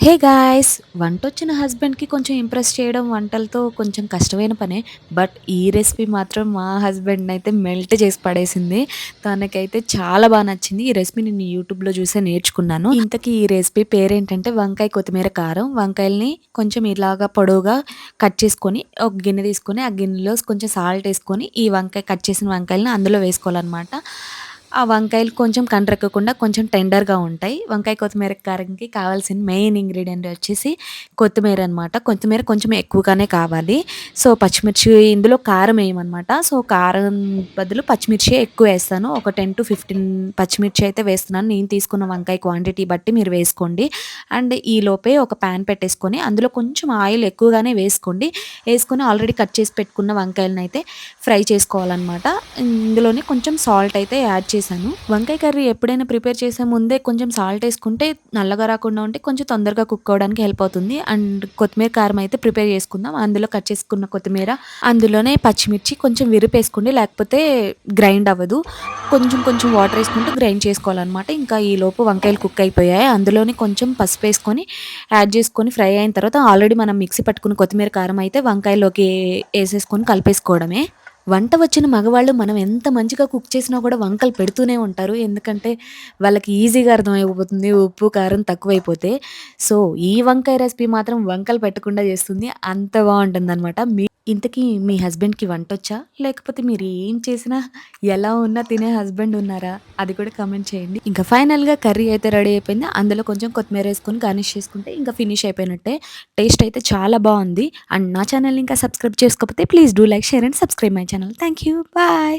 Hey guys! వంటొచ్చిన హస్బెండ్‌కి కొంచెం impress చేయడం వంటలతో కొంచెం కష్టమైన పనే. బట్ ఈ రెసిపీ మాత్రం మా హస్బెండ్‌నయితే మెల్ట్ చేసి పడేసింది. తనకైతే చాలా నచ్చింది. ఈ రెసిపీ నేను యూట్యూబ్‌లో చూసే నేర్చుకున్నాను. ఇంతకీ ఈ రెసిపీ పేరేంటంటే వంకాయ కొత్తిమీర కారం. వంకాయల్ని కొంచెం ఇలాగా పొడవుగా కట్ చేసుకొని ఒక గిన్నె తీసుకొని, ఆ గిన్నెలో కొంచెం సాల్ట్ ఏసుకొని, ఈ వంకాయ కట్ చేసిన వంకాయలని అందులో వేసుకోవాలనమాట. ఆ వంకాయలు కొంచెం కండ్రెక్కకుండా కొంచెం టెండర్‌గా ఉంటాయి. వంకాయ కొత్తిమీర కారంకి కావాల్సిన మెయిన్ ఇంగ్రీడియెంట్ వచ్చేసి కొత్తిమీర అనమాట. కొత్తిమీర కొంచెం ఎక్కువగానే కావాలి. సో, పచ్చిమిర్చి ఇందులో కారం ఎయమనమాట. సో, కారం బదులు పచ్చిమిర్చి ఎక్కువేస్తాను. ఒక 10-15 పచ్చిమిర్చి అయితే వేస్తున్నాను. నేను తీసుకున్న వంకాయ క్వాంటిటీ బట్టి మీరు వేసుకోండి. అండ్ ఈలోపే ఒక పాన్ పెట్టేసుకొని అందులో కొంచెం ఆయిల్ ఎక్కువగానే వేసుకోండి. ఏసుకొని ఆల్రెడీ కట్ చేసి పెట్టుకున్న వంకాయలనైతే ఫ్రై చేసుకోవాలనమాట. ఇందులోనే కొంచెం సాల్ట్ అయితే యాడ్ చేశాను. వంకాయ కర్రీ ఎప్పుడైనా ప్రిపేర్ చేసే ముందే కొంచెం సాల్ట్ ఏసుకుంటే నల్లగా రాకుండా ఉంటే కొంచెం తొందరగా కుక్ అవ్వడానికి హెల్ప్ అవుతుంది. అండ్ కొత్తిమీర కారం అయితే ప్రిపేర్ చేసుకుందాం. అందులో కట్ చేసుకున్న కొత్తిమీర, అందులోనే పచ్చిమిర్చి కొంచెం విరిపేసుకోండి. లేకపోతే గ్రైండ్ అవ్వదు. కొంచెం కొంచెం వాటర్ ఏసుకుంటూ గ్రైండ్ చేసుకోవాలనమాట. ఇంకా ఈలోపు వంకాయలు కుక్ అయిపోయాయి. అందులోనే కొంచెం పసుపేసుకొని యాడ్ చేసుకొని ఫ్రై అయిన తర్వాత ఆల్రెడీ మనం మిక్సీ పట్టుకున్న కొత్తిమీర కారం అయితే వంకాయలోకి ఏసేసుకొని కలిపేసుకోవడమే. వంట వచ్చిన మగవాళ్ళు మనం ఎంత మంచిగా కుక్ చేసినా కూడా వంకలు పెడుతూనే ఉంటారు. ఎందుకంటే వాళ్ళకి ఈజీగా అర్థమైపోతుంది ఉప్పు, కారం తక్కువైపోతే. సో, ఈ వంకాయ రెసిపీ మాత్రం వంకలు పెట్టకుండా చేస్తుంది. అంత బావుంటుందనమాట. ఇంతకీ మీ హస్బెండ్‌కి వంటొచ్చా? లేకపోతే మీరు ఏం చేసినా, ఎలా ఉన్నా తినే హస్బెండ్ ఉన్నారా? అది కూడా కామెంట్ చేయండి. ఇంకా ఫైనల్‌గా కర్రీ అయితే రెడీ అయిపోయింది. అందులో కొంచెం కొత్తిమీరేసుకొని గార్నిష్ చేసుకుంటే ఇంకా ఫినిష్ అయిపోయినట్టే. టేస్ట్ అయితే చాలా బావుంది. అండ్ నా ఛానల్‌ని ఇంకా సబ్స్క్రైబ్ చేసుకోకపోతే please do like, share and subscribe my channel. Thank you. Bye.